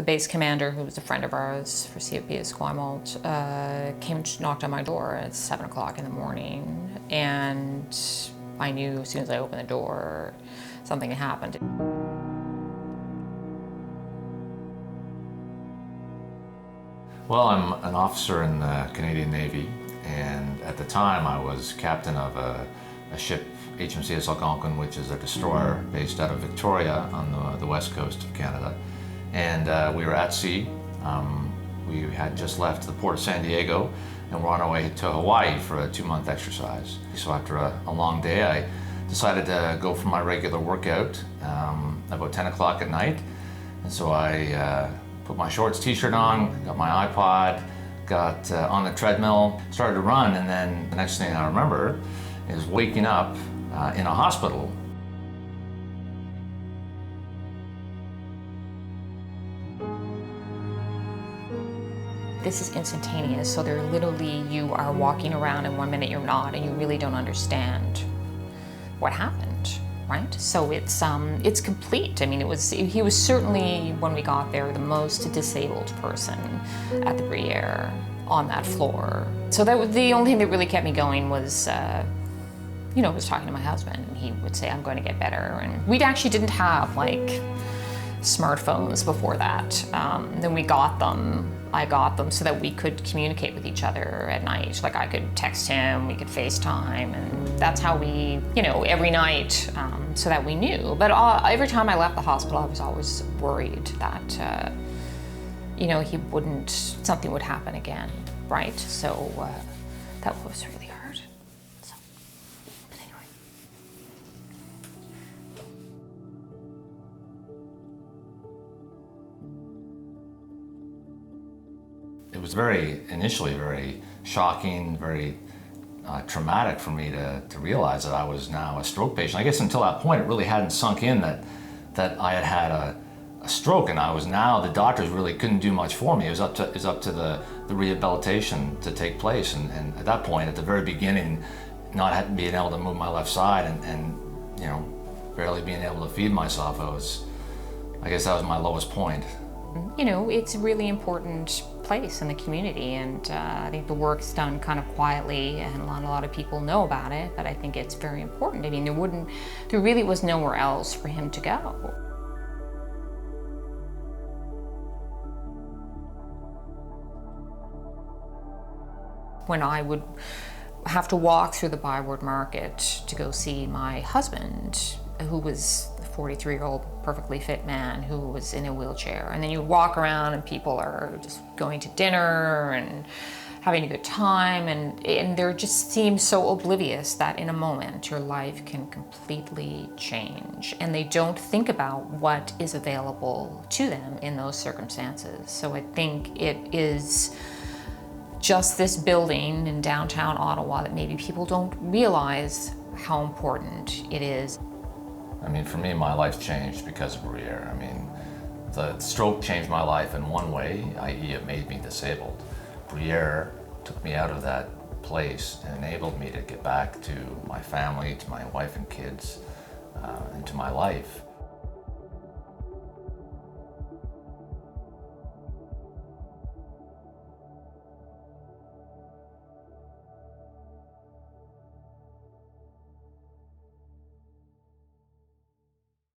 The base commander, who was a friend of ours for CFP Esquimalt, came and knocked on my door at 7 o'clock in the morning, and I knew as soon as I opened the door, something had happened. Well, I'm an officer in the Canadian Navy, and at the time I was captain of a ship, HMCS Algonquin, which is a destroyer based out of Victoria on the west coast of Canada. And we were at sea. We had just left the port of San Diego and we're on our way to Hawaii for a 2-month exercise. So after a long day, I decided to go for my regular workout about 10 o'clock at night. And so I put my shorts, t-shirt on, got my iPod, got on the treadmill, started to run, and then the next thing I remember is waking up in a hospital. This is instantaneous, so they're literally, you are walking around and 1 minute you're not, and you really don't understand what happened, right? So it's complete. I mean, he was certainly, when we got there, the most disabled person at the Bruyère on that floor. So that was the only thing that really kept me going was, was talking to my husband, and he would say, I'm going to get better. And we actually didn't have like smartphones before that. Then we got them. I got them so that we could communicate with each other at night. Like I could text him, we could FaceTime, and that's how we, every night, so that we knew. But every time I left the hospital, I was always worried that, something would happen again, right? So that was really hard. So, but anyway. It was initially very shocking, very traumatic for me to realize that I was now a stroke patient. I guess until that point it really hadn't sunk in that I had had a stroke, and the doctors really couldn't do much for me. It was up to the rehabilitation to take place, and at that point, at the very beginning, not being able to move my left side and barely being able to feed myself, I guess that was my lowest point. It's a really important place in the community, and I think the work's done kind of quietly, and not a lot of people know about it, but I think it's very important. I mean, there really was nowhere else for him to go. When I would have to walk through the Byward Market to go see my husband, who was a 43-year-old perfectly fit man who was in a wheelchair. And then you walk around and people are just going to dinner and having a good time, and they just seem so oblivious that in a moment your life can completely change, and they don't think about what is available to them in those circumstances. So I think it is just this building in downtown Ottawa that maybe people don't realize how important it is. I mean, for me, my life changed because of Bruyère. I mean, the stroke changed my life in one way, i.e. it made me disabled. Bruyère took me out of that place and enabled me to get back to my family, to my wife and kids, and to my life.